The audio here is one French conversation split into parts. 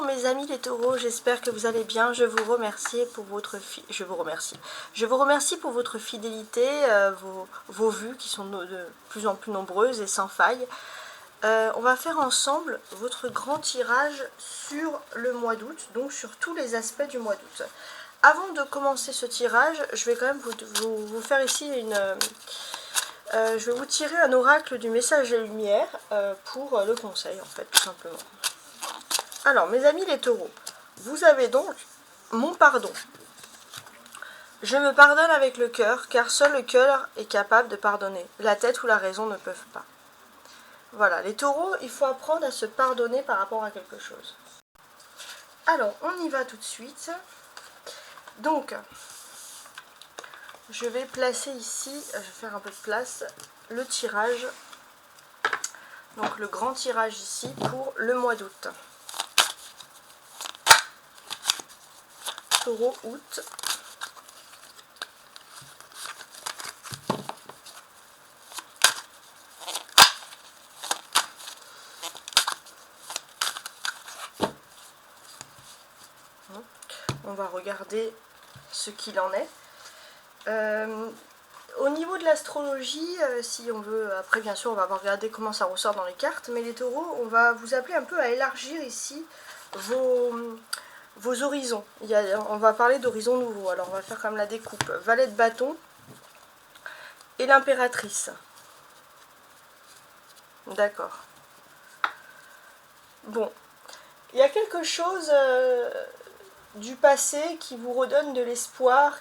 Bonjour mes amis les taureaux, j'espère que vous allez bien. Je vous remercie pour votre pour votre fidélité, vos vues qui sont de plus en plus nombreuses et sans faille. On va faire ensemble votre grand tirage sur le mois d'août, donc sur tous les aspects du mois d'août. Avant de commencer ce tirage, je vais quand même vous faire ici je vais vous tirer un oracle du message des lumières pour le conseil en fait, tout simplement. Alors, mes amis les taureaux, vous avez donc mon pardon. Je me pardonne avec le cœur, car seul le cœur est capable de pardonner. La tête ou la raison ne peuvent pas. Voilà, les taureaux, il faut apprendre à se pardonner par rapport à quelque chose. Alors, on y va tout de suite. Donc, je vais placer ici, je vais faire un peu de place, le tirage. Donc, le grand tirage ici pour le mois d'août. Taureau août. On va regarder ce qu'il en est. Au niveau de l'astrologie, si on veut, après bien sûr on va regarder comment ça ressort dans les cartes, mais les taureaux, on va vous appeler un peu à élargir ici vos horizons. On va parler d'horizons nouveaux, alors on va faire comme la découpe. Valet de bâton et l'impératrice. D'accord. Bon, il y a quelque chose du passé qui vous redonne de l'espoir,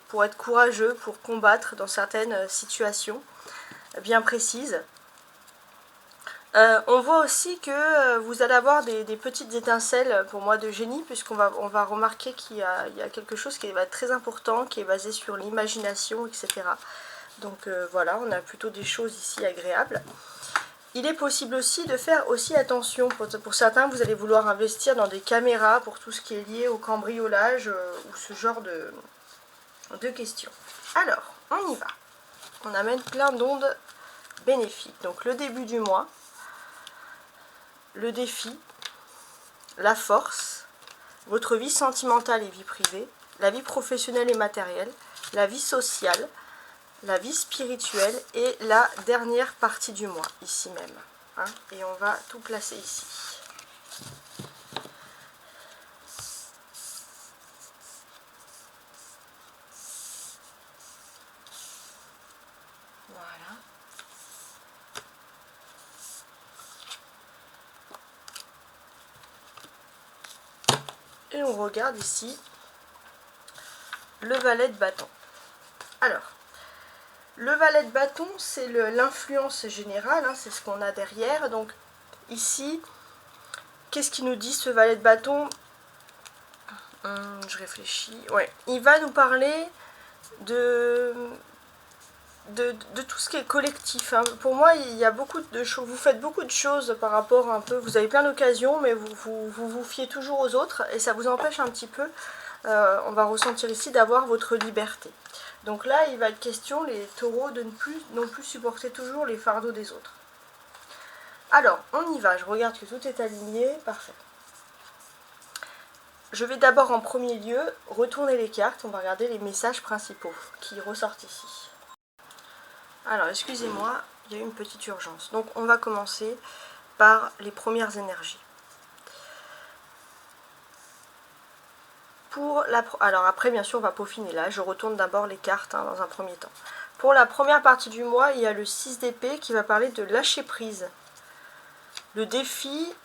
pour être courageux, pour combattre dans certaines situations bien précises. On voit aussi que vous allez avoir des petites étincelles pour moi de génie, puisqu'on va remarquer qu'il y a quelque chose qui va être très important, qui est basé sur l'imagination, etc. Donc voilà, on a plutôt des choses ici agréables. Il est possible aussi de faire aussi attention. Pour certains, vous allez vouloir investir dans des caméras pour tout ce qui est lié au cambriolage ou ce genre de questions. Alors, on y va. On amène plein d'ondes bénéfiques. Donc le début du mois, le défi, la force, votre vie sentimentale et vie privée, la vie professionnelle et matérielle, la vie sociale, la vie spirituelle et la dernière partie du mois, ici même. Hein, et on va tout placer ici. Voilà. Et on regarde ici le valet de bâton. Alors, le valet de bâton, c'est l'influence générale, hein, c'est ce qu'on a derrière. Donc ici, qu'est-ce qu'il nous dit ce valet de bâton? Je réfléchis. Ouais, il va nous parler de tout ce qui est collectif. Hein. Pour moi, il y a beaucoup de choses. Vous faites beaucoup de choses par rapport un peu. Vous avez plein d'occasions, mais vous fiez toujours aux autres et ça vous empêche un petit peu. On va ressentir ici d'avoir votre liberté. Donc là, il va être question, les taureaux, de non plus supporter toujours les fardeaux des autres. Alors, on y va. Je regarde que tout est aligné. Parfait. Je vais d'abord en premier lieu retourner les cartes. On va regarder les messages principaux qui ressortent ici. Alors, excusez-moi, il y a eu une petite urgence. Donc, on va commencer par les premières énergies. Alors après, bien sûr, on va peaufiner. Là, je retourne d'abord les cartes dans un premier temps. Pour la première partie du mois, il y a le 6 d'épée qui va parler de lâcher prise. Le défi,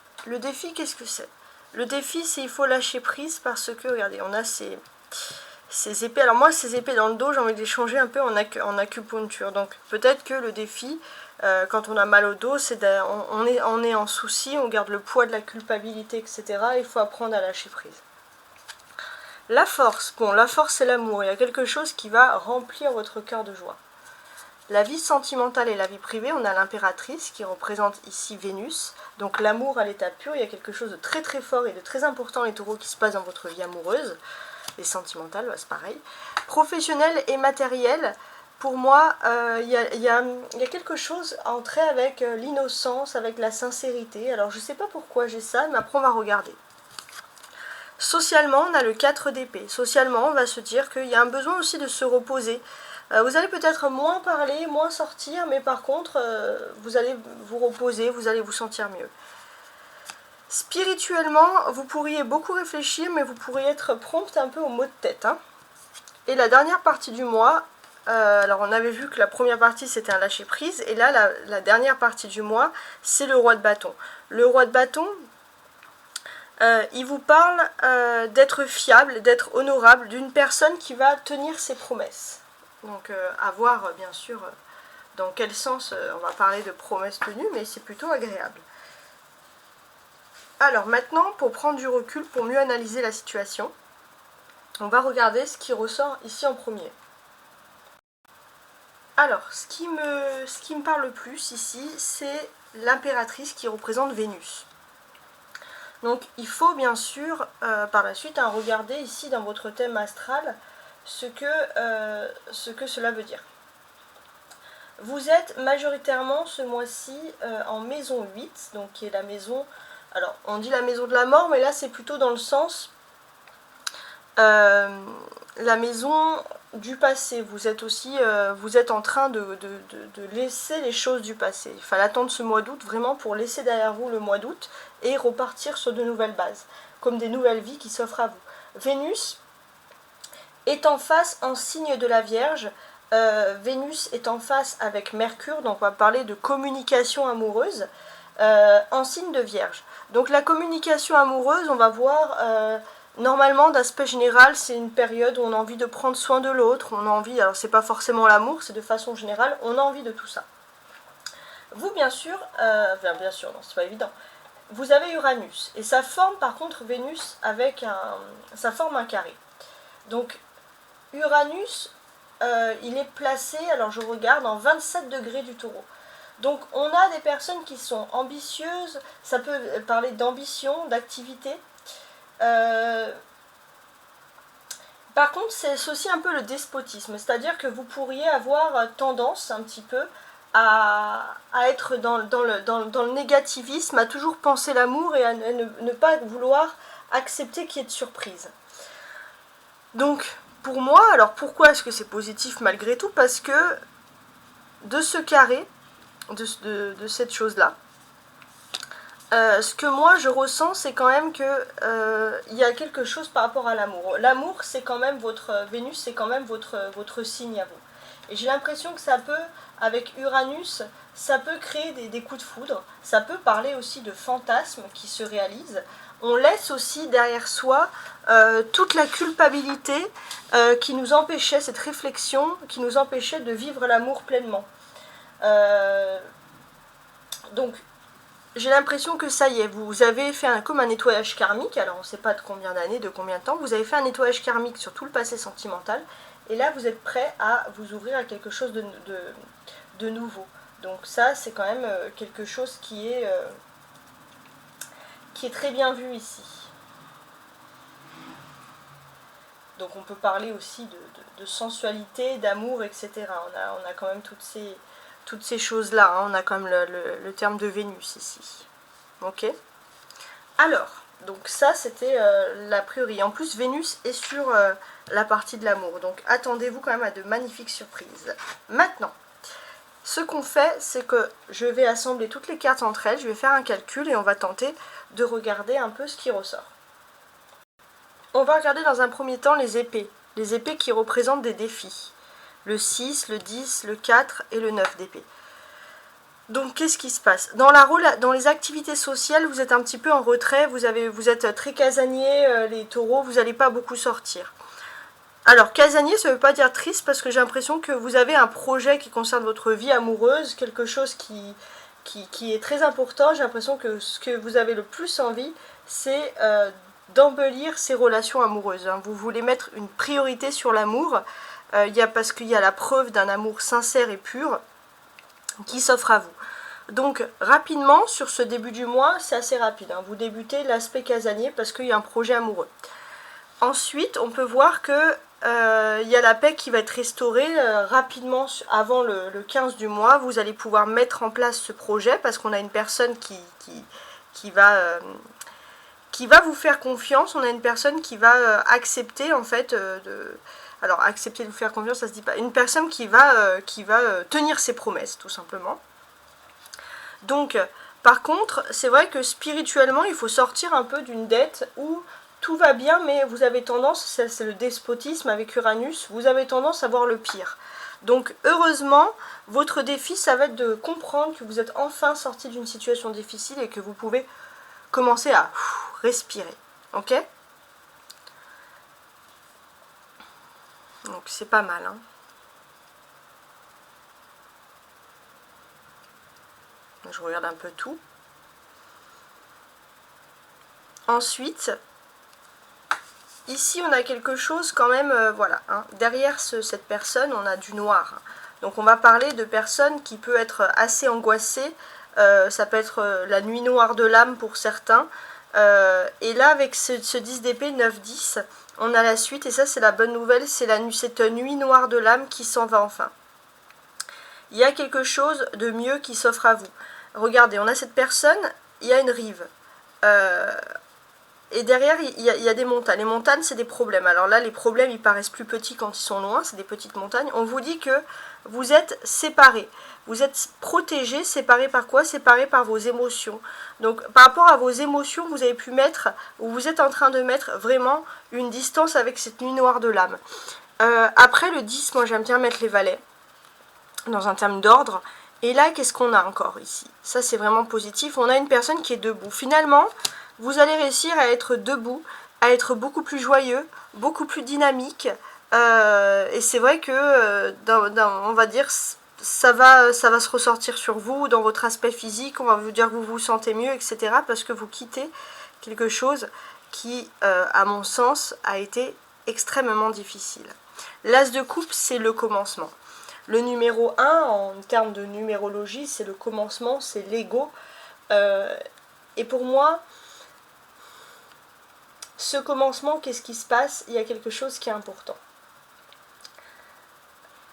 qu'est-ce que c'est? Le défi, c'est il faut lâcher prise parce que, regardez, on a ces épées. Alors moi, ces épées dans le dos, j'ai envie de les changer un peu en acupuncture. Donc peut-être que le défi, quand on a mal au dos, c'est on est en souci, on garde le poids de la culpabilité, etc. Il faut apprendre à lâcher prise. La force, bon, la force c'est l'amour, il y a quelque chose qui va remplir votre cœur de joie. La vie sentimentale et la vie privée, on a l'impératrice qui représente ici Vénus, donc l'amour à l'état pur, il y a quelque chose de très très fort et de très important les taureaux qui se passe dans votre vie amoureuse, et sentimentale, c'est pareil. Professionnel et matériel, pour moi, il y a quelque chose à entrer avec l'innocence, avec la sincérité. Alors je sais pas pourquoi j'ai ça, mais après on va regarder. Socialement, on a le 4 d'épée. Socialement, on va se dire qu'il y a un besoin aussi de se reposer. Vous allez peut-être moins parler, moins sortir, mais par contre, vous allez vous reposer, vous allez vous sentir mieux. Spirituellement, vous pourriez beaucoup réfléchir, mais vous pourriez être prompte un peu aux maux de tête. Hein. Et la dernière partie du mois, alors on avait vu que la première partie c'était un lâcher prise, et là la dernière partie du mois, c'est le roi de bâton. Le roi de bâton, il vous parle d'être fiable, d'être honorable, d'une personne qui va tenir ses promesses. Donc à voir bien sûr dans quel sens on va parler de promesses tenues, mais c'est plutôt agréable. Alors maintenant, pour prendre du recul, pour mieux analyser la situation, on va regarder ce qui ressort ici en premier. Alors, ce qui me parle le plus ici, c'est l'impératrice qui représente Vénus. Donc il faut bien sûr par la suite regarder ici dans votre thème astral ce que cela veut dire. Vous êtes majoritairement ce mois-ci en maison 8, donc qui est la maison, alors on dit la maison de la mort, mais là c'est plutôt dans le sens la maison du passé. Vous êtes aussi vous êtes en train de laisser les choses du passé. Il fallait attendre ce mois d'août vraiment pour laisser derrière vous le mois d'août et repartir sur de nouvelles bases, comme des nouvelles vies qui s'offrent à vous. Vénus est en face en signe de la Vierge. Vénus est en face avec Mercure, donc on va parler de communication amoureuse en signe de Vierge. Donc la communication amoureuse, on va voir normalement d'aspect général, c'est une période où on a envie de prendre soin de l'autre, on a envie, alors c'est pas forcément l'amour, c'est de façon générale, on a envie de tout ça. Vous bien sûr, bien sûr, non c'est pas évident, vous avez Uranus, et ça forme par contre Vénus avec ça forme un carré. Donc Uranus, il est placé, alors je regarde, en 27 degrés du Taureau. Donc on a des personnes qui sont ambitieuses, ça peut parler d'ambition, d'activité. Par contre, c'est aussi un peu le despotisme, c'est-à-dire que vous pourriez avoir tendance un petit peu à être dans le négativisme, à toujours penser l'amour et à ne pas vouloir accepter qu'il y ait de surprise. Donc, pour moi, alors pourquoi est-ce que c'est positif malgré tout? Parce que de ce carré, de cette chose-là, ce que moi je ressens, c'est quand même que il y a quelque chose par rapport à l'amour. L'amour, c'est quand même Vénus, c'est quand même votre signe à vous. Et j'ai l'impression que ça peut, avec Uranus, ça peut créer des coups de foudre. Ça peut parler aussi de fantasmes qui se réalisent. On laisse aussi derrière soi toute la culpabilité qui nous empêchait, cette réflexion qui nous empêchait de vivre l'amour pleinement. Donc, j'ai l'impression que ça y est, vous avez fait comme un nettoyage karmique, alors on ne sait pas de combien d'années, de combien de temps, vous avez fait un nettoyage karmique sur tout le passé sentimental, et là vous êtes prêt à vous ouvrir à quelque chose de nouveau. Donc ça, c'est quand même quelque chose qui est très bien vu ici. Donc on peut parler aussi de sensualité, d'amour, etc. On a quand même toutes ces choses-là, hein. On a quand même le terme de Vénus ici. Ok. Alors, donc ça c'était l'a priori. En plus, Vénus est sur la partie de l'amour. Donc attendez-vous quand même à de magnifiques surprises. Maintenant, ce qu'on fait, c'est que je vais assembler toutes les cartes entre elles, je vais faire un calcul et on va tenter de regarder un peu ce qui ressort. On va regarder dans un premier temps les épées qui représentent des défis. Le 6, le 10, le 4 et le 9 d'épée. Donc qu'est-ce qui se passe? Dans les activités sociales, vous êtes un petit peu en retrait, vous êtes très casanier, les taureaux, vous n'allez pas beaucoup sortir. Alors casanier, ça ne veut pas dire triste, parce que j'ai l'impression que vous avez un projet qui concerne votre vie amoureuse, quelque chose qui est très important. J'ai l'impression que ce que vous avez le plus envie, c'est d'embellir ces relations amoureuses. Hein. Vous voulez mettre une priorité sur l'amour, parce qu'il y a la preuve d'un amour sincère et pur qui s'offre à vous. Donc rapidement, sur ce début du mois, c'est assez rapide. Hein. Vous débutez l'aspect casanier parce qu'il y a un projet amoureux. Ensuite, on peut voir que il y a la paix qui va être restaurée rapidement avant le 15 du mois. Vous allez pouvoir mettre en place ce projet parce qu'on a une personne qui va vous faire confiance. On a une personne qui va accepter en fait alors accepter de vous faire confiance, ça se dit pas. Une personne qui va tenir ses promesses tout simplement. Donc par contre, c'est vrai que spirituellement, il faut sortir un peu d'une dette où tout va bien, mais vous avez tendance, c'est le despotisme avec Uranus, vous avez tendance à voir le pire. Donc heureusement, votre défi, ça va être de comprendre que vous êtes enfin sorti d'une situation difficile et que vous pouvez commencer à respirer. Ok? Donc c'est pas mal, hein. Je regarde un peu tout. Ensuite, ici on a quelque chose quand même, voilà, hein. Derrière cette personne, on a du noir. Donc on va parler de personnes qui peuvent être assez angoissées. Ça peut être la nuit noire de l'âme pour certains. Et là, avec ce 10 d'épée, 9-10, on a la suite. Et ça, c'est la bonne nouvelle. C'est cette nuit noire de l'âme qui s'en va enfin. Il y a quelque chose de mieux qui s'offre à vous. Regardez, on a cette personne, il y a une rive. Et derrière, il y a des montagnes. Les montagnes, c'est des problèmes. Alors là, les problèmes, ils paraissent plus petits quand ils sont loin. C'est des petites montagnes. On vous dit que vous êtes séparés. Vous êtes protégés. Séparés par quoi? Séparés par vos émotions. Donc, par rapport à vos émotions, vous avez pu mettre, ou vous êtes en train de mettre vraiment une distance avec cette nuit noire de l'âme. Après le 10, moi, j'aime bien mettre les valets dans un terme d'ordre. Et là, qu'est-ce qu'on a encore ici? Ça, c'est vraiment positif. On a une personne qui est debout. Finalement, vous allez réussir à être debout, à être beaucoup plus joyeux, beaucoup plus dynamique. Et c'est vrai que, on va dire, ça va se ressortir sur vous, dans votre aspect physique. On va vous dire que vous vous sentez mieux, etc. Parce que vous quittez quelque chose qui, à mon sens, a été extrêmement difficile. L'as de coupe, c'est le commencement. Le numéro 1, en termes de numérologie, c'est le commencement, c'est l'ego. Et pour moi, ce commencement, qu'est-ce qui se passe? Il y a quelque chose qui est important.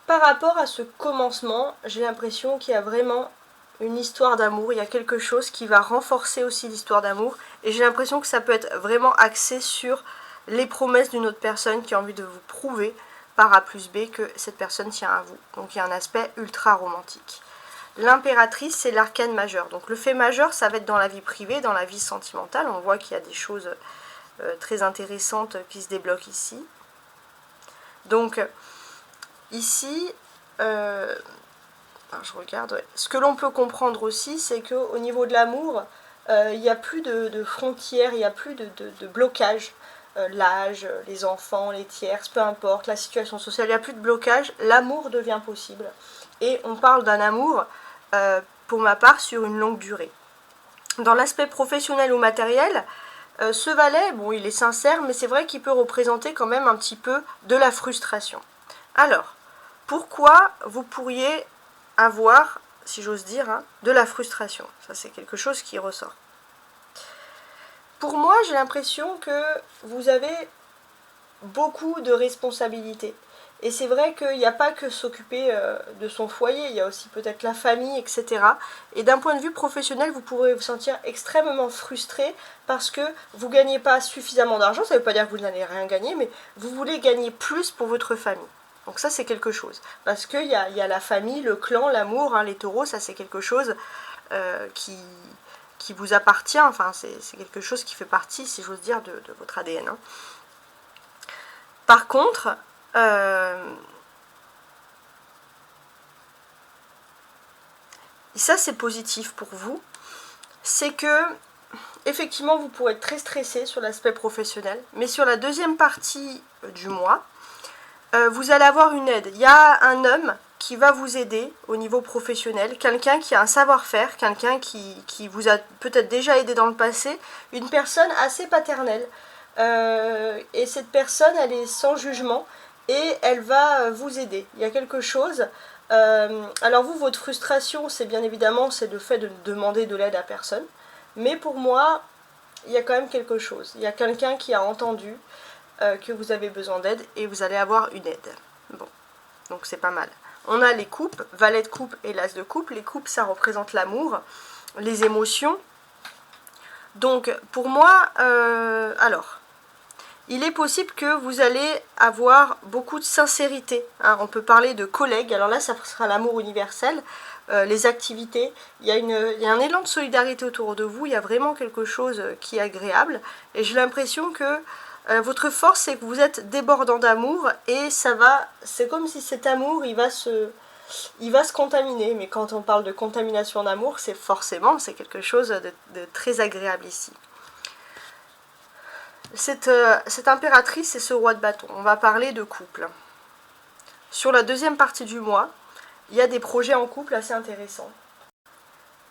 Par rapport à ce commencement, j'ai l'impression qu'il y a vraiment une histoire d'amour. Il y a quelque chose qui va renforcer aussi l'histoire d'amour. Et j'ai l'impression que ça peut être vraiment axé sur les promesses d'une autre personne qui a envie de vous prouver par A plus B que cette personne tient à vous. Donc il y a un aspect ultra romantique. L'impératrice, c'est l'arcane majeur. Donc le fait majeur, ça va être dans la vie privée, dans la vie sentimentale. On voit qu'il y a des choses très intéressantes qui se débloquent ici. Donc ici, je regarde, ouais. Ce que l'on peut comprendre aussi, c'est qu'au niveau de l'amour, il n'y a plus de frontières, il n'y a plus de blocage. L'âge, les enfants, les tierces, peu importe, la situation sociale, il n'y a plus de blocage, l'amour devient possible. Et on parle d'un amour, pour ma part, sur une longue durée. Dans l'aspect professionnel ou matériel, ce valet, bon, il est sincère, mais c'est vrai qu'il peut représenter quand même un petit peu de la frustration. Alors, pourquoi vous pourriez avoir, si j'ose dire, hein, de la frustration? Ça, c'est quelque chose qui ressort. Pour moi, j'ai l'impression que vous avez beaucoup de responsabilités. Et c'est vrai qu'il n'y a pas que s'occuper de son foyer, il y a aussi peut-être la famille, etc. Et d'un point de vue professionnel, vous pourrez vous sentir extrêmement frustré parce que vous ne gagnez pas suffisamment d'argent. Ça ne veut pas dire que vous n'allez rien gagner, mais vous voulez gagner plus pour votre famille. Donc ça, c'est quelque chose. Parce qu'il y a la famille, le clan, l'amour, hein, les taureaux, ça c'est quelque chose qui vous appartient, enfin c'est quelque chose qui fait partie, si j'ose dire, de votre ADN. Hein. Par contre, ça c'est positif pour vous, c'est que effectivement vous pourrez être très stressé sur l'aspect professionnel, mais sur la deuxième partie du mois, vous allez avoir une aide. Il y a un homme qui va vous aider au niveau professionnel, quelqu'un qui a un savoir-faire, quelqu'un qui vous a peut-être déjà aidé dans le passé, une personne assez paternelle. Et cette personne, elle est sans jugement et elle va vous aider. Il y a quelque chose. Alors vous, votre frustration, c'est bien évidemment c'est le fait de demander de l'aide à personne. Mais pour moi, il y a quand même quelque chose. Il y a quelqu'un qui a entendu. que vous avez besoin d'aide et vous allez avoir une aide. Bon, donc c'est pas mal. On a les coupes, valet de coupe et l'as de coupe. Les coupes, ça représente l'amour, les émotions. Donc pour moi, alors, il est possible que vous allez avoir beaucoup de sincérité. Hein. On peut parler de collègues, alors là ça sera l'amour universel, les activités. Il y a un élan de solidarité autour de vous, il y a vraiment quelque chose qui est agréable. Et j'ai l'impression que votre force, c'est que vous êtes débordant d'amour et c'est comme si cet amour, il va se contaminer. Mais quand on parle de contamination d'amour, c'est quelque chose de très agréable ici. Cette impératrice et ce roi de bâton, on va parler de couple. Sur la deuxième partie du mois, il y a des projets en couple assez intéressants.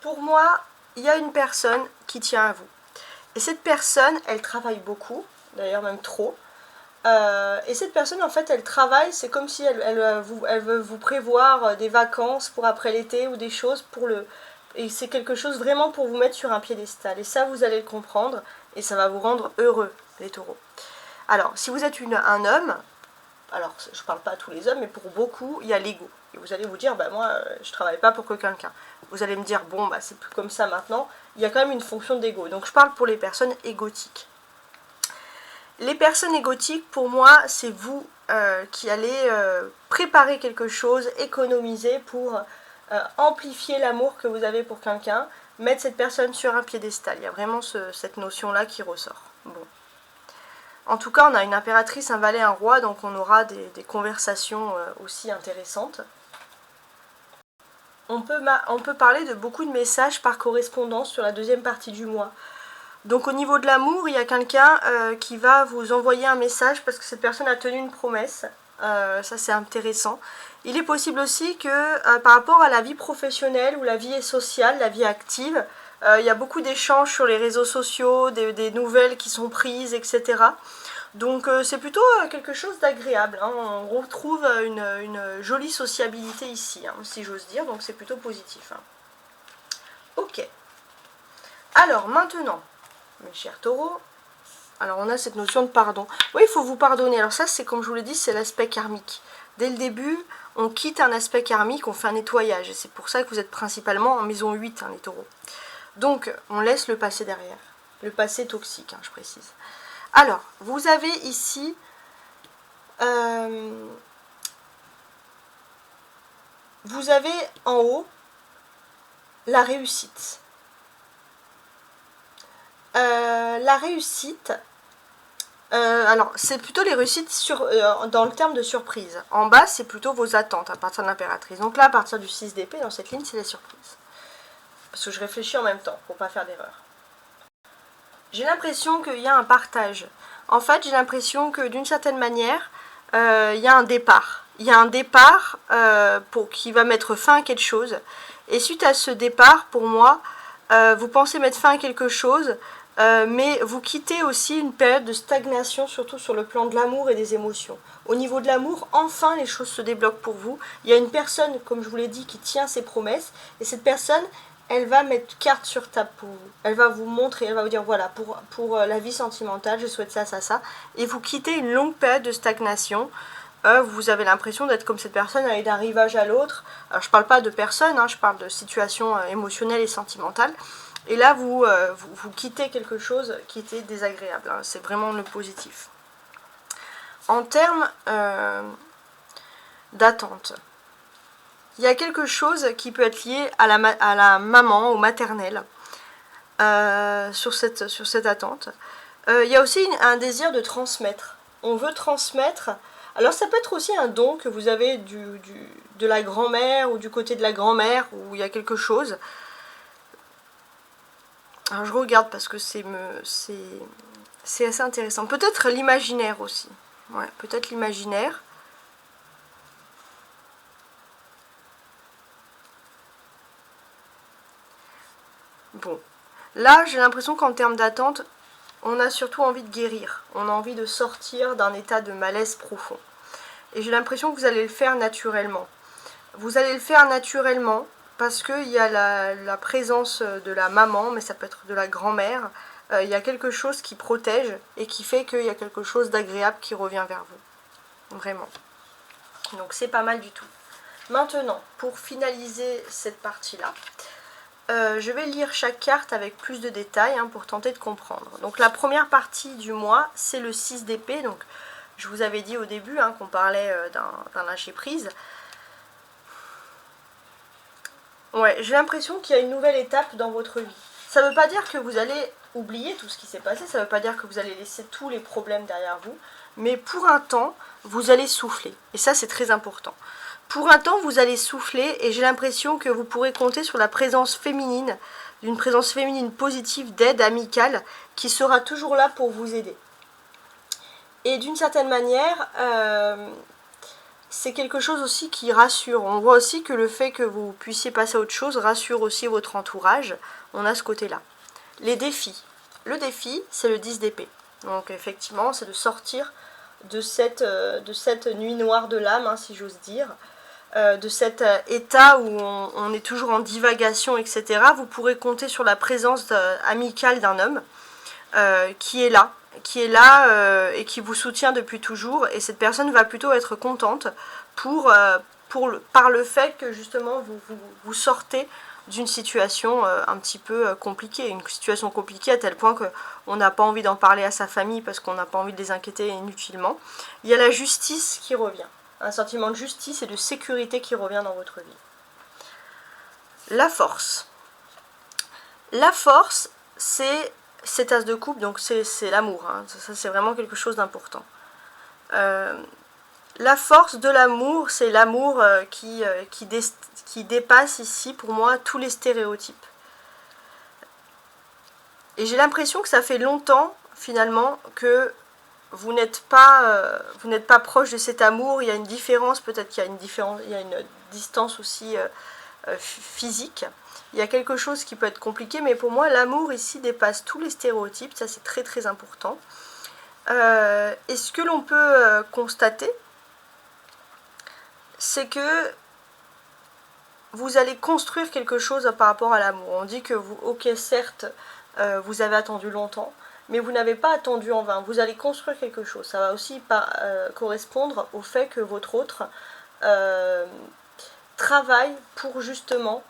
Pour moi, il y a une personne qui tient à vous. Et cette personne, elle travaille beaucoup, d'ailleurs même trop. Et cette personne, en fait, elle travaille, c'est comme si elle veut vous prévoir des vacances pour après l'été ou des choses et c'est quelque chose vraiment pour vous mettre sur un piédestal. Et ça, vous allez le comprendre et ça va vous rendre heureux, les taureaux. Alors, si vous êtes un homme, alors je ne parle pas à tous les hommes, mais pour beaucoup, il y a l'ego. Et vous allez vous dire, bah moi, je ne travaille pas pour que quelqu'un. Vous allez me dire, bon, bah c'est plus comme ça maintenant. Il y a quand même une fonction d'ego. Donc je parle pour les personnes égotiques. Les personnes égotiques, pour moi, c'est vous qui allez préparer quelque chose, économiser pour amplifier l'amour que vous avez pour quelqu'un, mettre cette personne sur un piédestal. Il y a vraiment cette notion-là qui ressort. Bon. En tout cas, on a une impératrice, un valet, un roi, donc on aura des conversations aussi intéressantes. On peut parler de beaucoup de messages par correspondance sur la deuxième partie du mois. Donc au niveau de l'amour, il y a quelqu'un qui va vous envoyer un message parce que cette personne a tenu une promesse. Ça c'est intéressant. Il est possible aussi que par rapport à la vie professionnelle ou la vie sociale, la vie active, il y a beaucoup d'échanges sur les réseaux sociaux, des nouvelles qui sont prises, etc. Donc c'est plutôt quelque chose d'agréable. Hein. On retrouve une jolie sociabilité ici, hein, si j'ose dire, donc c'est plutôt positif. Hein. Ok. Alors maintenant, mes chers taureaux, alors on a cette notion de pardon. Oui, il faut vous pardonner. Alors ça, c'est comme je vous l'ai dit, c'est l'aspect karmique. Dès le début, on quitte un aspect karmique, on fait un nettoyage. Et c'est pour ça que vous êtes principalement en maison 8, hein, les taureaux. Donc, on laisse le passé derrière. Le passé toxique, hein, je précise. Alors, vous avez ici vous avez en haut la réussite. La réussite, alors c'est plutôt les réussites dans le terme de surprise. En bas, c'est plutôt vos attentes à partir de l'impératrice. Donc là, à partir du 6 d'épée, dans cette ligne, c'est la surprise. Parce que je réfléchis en même temps, pour ne pas faire d'erreur. J'ai l'impression qu'il y a un partage. En fait, j'ai l'impression que d'une certaine manière, il y a un départ. Il y a un départ qui va mettre fin à quelque chose. Et suite à ce départ, pour moi, vous pensez mettre fin à quelque chose, mais vous quittez aussi une période de stagnation, surtout sur le plan de l'amour et des émotions. Au niveau de l'amour, enfin les choses se débloquent pour vous. Il y a une personne, comme je vous l'ai dit, qui tient ses promesses, et cette personne, elle va mettre carte sur table pour vous. Elle va vous montrer, elle va vous dire, voilà, pour la vie sentimentale, je souhaite ça, ça, ça. Et vous quittez une longue période de stagnation. Vous avez l'impression d'être comme cette personne, aller d'un rivage à l'autre. Alors je ne parle pas de personne, hein, je parle de situations émotionnelles et sentimentales. Et là, vous quittez quelque chose qui était désagréable. Hein. C'est vraiment le positif. En termes d'attente, il y a quelque chose qui peut être lié à la maman, au maternel, sur cette attente. Il y a aussi un désir de transmettre. On veut transmettre. Alors ça peut être aussi un don que vous avez de la grand-mère ou du côté de la grand-mère où il y a quelque chose. Alors je regarde parce que c'est assez intéressant. Peut-être l'imaginaire aussi. Ouais, peut-être l'imaginaire. Bon. Là, j'ai l'impression qu'en termes d'attente, on a surtout envie de guérir. On a envie de sortir d'un état de malaise profond. Et j'ai l'impression que vous allez le faire naturellement. Vous allez le faire naturellement parce qu'il y a la présence de la maman, mais ça peut être de la grand-mère, il y a quelque chose qui protège et qui fait qu'il y a quelque chose d'agréable qui revient vers vous. Vraiment. Donc c'est pas mal du tout. Maintenant, pour finaliser cette partie-là, je vais lire chaque carte avec plus de détails hein, pour tenter de comprendre. Donc la première partie du mois, c'est le 6 d'épée. Donc je vous avais dit au début hein, qu'on parlait d'un lâcher-prise. Ouais, j'ai l'impression qu'il y a une nouvelle étape dans votre vie. Ça ne veut pas dire que vous allez oublier tout ce qui s'est passé, ça ne veut pas dire que vous allez laisser tous les problèmes derrière vous, mais pour un temps, vous allez souffler. Et ça, c'est très important. Pour un temps, vous allez souffler et j'ai l'impression que vous pourrez compter sur la présence féminine, d'une présence féminine positive, d'aide amicale, qui sera toujours là pour vous aider. Et d'une certaine manière, c'est quelque chose aussi qui rassure. On voit aussi que le fait que vous puissiez passer à autre chose rassure aussi votre entourage. On a ce côté-là. Les défis. Le défi, c'est le 10 d'épée. Donc effectivement, c'est de sortir de cette nuit noire de l'âme, hein, si j'ose dire. De cet état où on est toujours en divagation, etc. Vous pourrez compter sur la présence amicale d'un homme qui est là et qui vous soutient depuis toujours. Et cette personne va plutôt être contente par le fait que justement vous sortez d'une situation un petit peu compliquée. Une situation compliquée à tel point qu'on n'a pas envie d'en parler à sa famille parce qu'on n'a pas envie de les inquiéter inutilement. Il y a la justice qui revient. Un sentiment de justice et de sécurité qui revient dans votre vie. La force. La force, c'est cet as de coupe, donc c'est l'amour. Hein. Ça, c'est vraiment quelque chose d'important. La force de l'amour, c'est l'amour qui dépasse ici, pour moi, tous les stéréotypes. Et j'ai l'impression que ça fait longtemps, finalement, que vous n'êtes pas proche de cet amour. Il y a une différence, peut-être qu'il y a une distance aussi physique. Il y a quelque chose qui peut être compliqué, mais pour moi, l'amour ici dépasse tous les stéréotypes. Ça, c'est très très important. Et ce que l'on peut constater, c'est que vous allez construire quelque chose par rapport à l'amour. On dit que vous, ok, certes, vous avez attendu longtemps, mais vous n'avez pas attendu en vain. Vous allez construire quelque chose. Ça va aussi correspondre au fait que votre autre travaille pour justement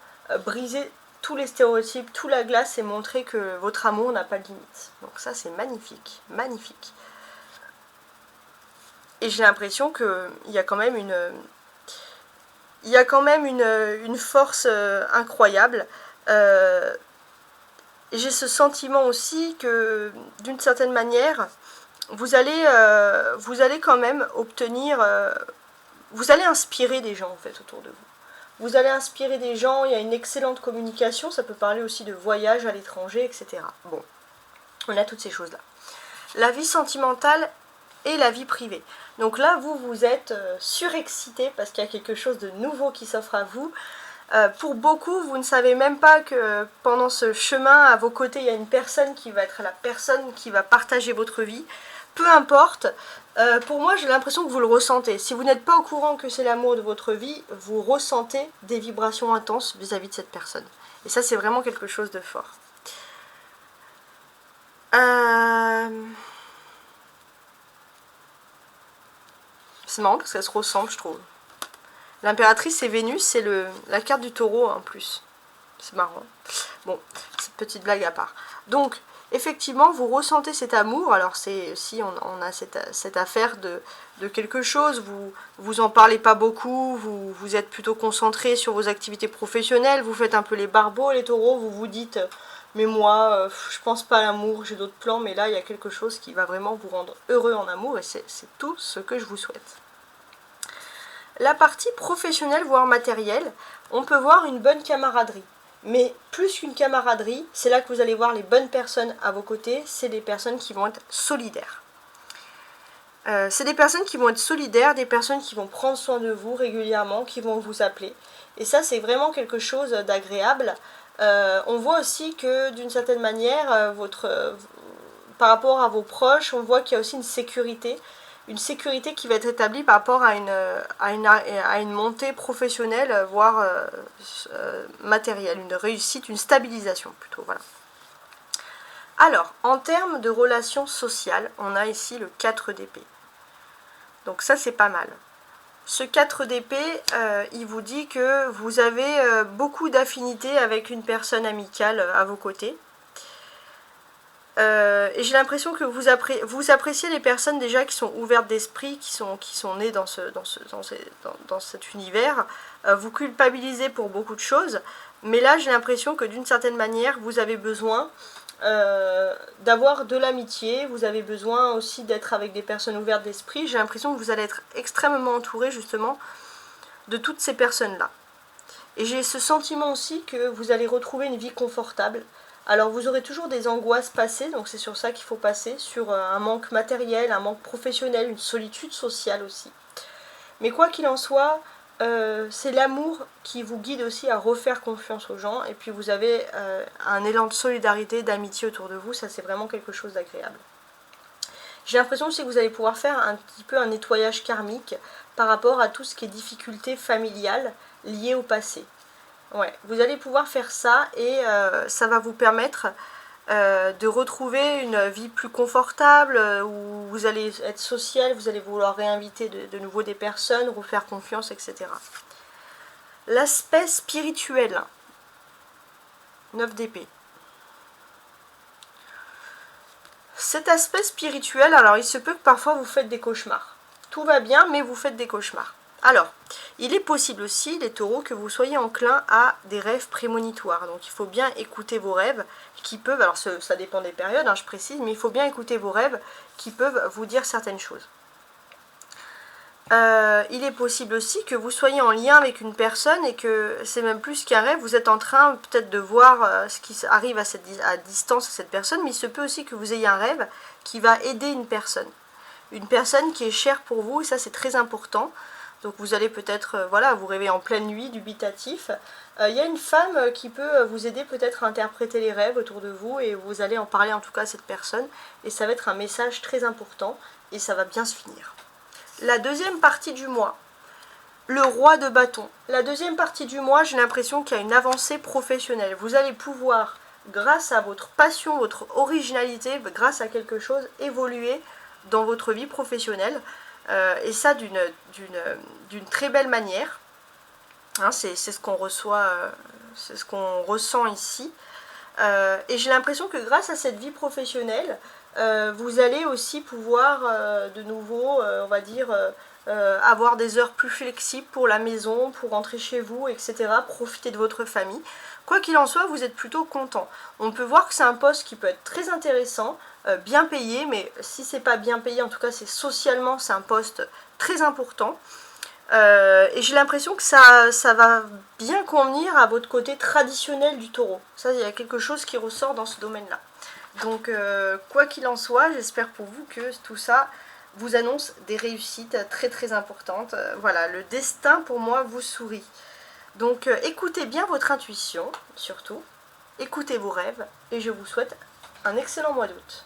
briser tous les stéréotypes, toute la glace et montrer que votre amour n'a pas de limite. Donc ça, c'est magnifique, magnifique. Et j'ai l'impression qu'il y a quand même une force incroyable. J'ai ce sentiment aussi que, d'une certaine manière, vous allez quand même obtenir... vous allez inspirer des gens, en fait, autour de vous. Vous allez inspirer des gens, il y a une excellente communication, ça peut parler aussi de voyage à l'étranger, etc. Bon, on a toutes ces choses-là. La vie sentimentale et la vie privée. Donc là, vous êtes surexcité parce qu'il y a quelque chose de nouveau qui s'offre à vous. Pour beaucoup, vous ne savez même pas que pendant ce chemin, à vos côtés, il y a une personne qui va être la personne qui va partager votre vie. Peu importe, pour moi, j'ai l'impression que vous le ressentez. Si vous n'êtes pas au courant que c'est l'amour de votre vie, vous ressentez des vibrations intenses vis-à-vis de cette personne. Et ça, c'est vraiment quelque chose de fort. C'est marrant parce qu'elles se ressemblent, je trouve. L'impératrice et Vénus, c'est la carte du taureau en plus. C'est marrant. Bon, cette petite blague à part. Donc, effectivement, vous ressentez cet amour. Alors, c'est aussi, on a cette affaire de quelque chose. Vous en parlez pas beaucoup. Vous êtes plutôt concentré sur vos activités professionnelles. Vous faites un peu les barbeaux, les taureaux. Vous vous dites, mais moi, je pense pas à l'amour, j'ai d'autres plans. Mais là, il y a quelque chose qui va vraiment vous rendre heureux en amour. Et c'est tout ce que je vous souhaite. La partie professionnelle, voire matérielle, on peut voir une bonne camaraderie. Mais plus qu'une camaraderie, c'est là que vous allez voir les bonnes personnes à vos côtés, c'est des personnes qui vont être solidaires. C'est des personnes qui vont être solidaires, des personnes qui vont prendre soin de vous régulièrement, qui vont vous appeler. Et ça, c'est vraiment quelque chose d'agréable. On voit aussi que d'une certaine manière, par rapport à vos proches, on voit qu'il y a aussi une sécurité qui va être établie par rapport à une montée professionnelle, voire matérielle, une réussite, une stabilisation plutôt. Voilà. Alors, en termes de relations sociales, on a ici le 4 d'épée. Donc ça, c'est pas mal. Ce 4 d'épée, il vous dit que vous avez beaucoup d'affinités avec une personne amicale à vos côtés. Et j'ai l'impression que vous appréciez les personnes déjà qui sont ouvertes d'esprit, qui sont nées dans cet univers. Vous culpabilisez pour beaucoup de choses, mais là j'ai l'impression que d'une certaine manière vous avez besoin d'avoir de l'amitié, vous avez besoin aussi d'être avec des personnes ouvertes d'esprit. J'ai l'impression que vous allez être extrêmement entouré justement de toutes ces personnes-là. Et j'ai ce sentiment aussi que vous allez retrouver une vie confortable. Alors vous aurez toujours des angoisses passées, donc c'est sur ça qu'il faut passer, sur un manque matériel, un manque professionnel, une solitude sociale aussi. Mais quoi qu'il en soit, c'est l'amour qui vous guide aussi à refaire confiance aux gens, et puis vous avez un élan de solidarité, d'amitié autour de vous, ça c'est vraiment quelque chose d'agréable. J'ai l'impression aussi que vous allez pouvoir faire un petit peu un nettoyage karmique par rapport à tout ce qui est difficultés familiales liées au passé. Ouais, vous allez pouvoir faire ça et ça va vous permettre de retrouver une vie plus confortable, où vous allez être social, vous allez vouloir réinviter de nouveau des personnes, refaire confiance, etc. L'aspect spirituel, 9 d'épée. Cet aspect spirituel, alors il se peut que parfois vous faites des cauchemars. Tout va bien, mais vous faites des cauchemars. Alors, il est possible aussi, les taureaux, que vous soyez enclins à des rêves prémonitoires. Donc il faut bien écouter vos rêves qui peuvent, alors ça dépend des périodes, je précise, mais il faut bien écouter vos rêves qui peuvent vous dire certaines choses. Il est possible aussi que vous soyez en lien avec une personne et que c'est même plus qu'un rêve, vous êtes en train peut-être de voir ce qui arrive à distance à cette personne, mais il se peut aussi que vous ayez un rêve qui va aider une personne qui est chère pour vous, et ça c'est très important. Donc vous allez peut-être vous rêver en pleine nuit, dubitatif. Il y a une femme qui peut vous aider peut-être à interpréter les rêves autour de vous, et vous allez en parler en tout cas à cette personne, et ça va être un message très important, et ça va bien se finir. La deuxième partie du mois, le roi de bâton. La deuxième partie du mois, j'ai l'impression qu'il y a une avancée professionnelle. Vous allez pouvoir, grâce à votre passion, votre originalité, grâce à quelque chose, évoluer dans votre vie professionnelle. Et ça d'une très belle manière. Hein, c'est ce qu'on reçoit, c'est ce qu'on ressent ici. Et j'ai l'impression que grâce à cette vie professionnelle, vous allez aussi pouvoir de nouveau, on va dire, avoir des heures plus flexibles pour la maison, pour rentrer chez vous, etc. Profiter de votre famille. Quoi qu'il en soit, vous êtes plutôt content. On peut voir que c'est un poste qui peut être très intéressant, bien payé, mais si c'est pas bien payé, en tout cas c'est socialement, c'est un poste très important. Et j'ai l'impression que ça va bien convenir à votre côté traditionnel du taureau. Ça, il y a quelque chose qui ressort dans ce domaine-là. Donc, quoi qu'il en soit, j'espère pour vous que tout ça vous annonce des réussites très très importantes. Voilà, le destin pour moi vous sourit. Donc, écoutez bien votre intuition, surtout. Écoutez vos rêves, et je vous souhaite un excellent mois d'août.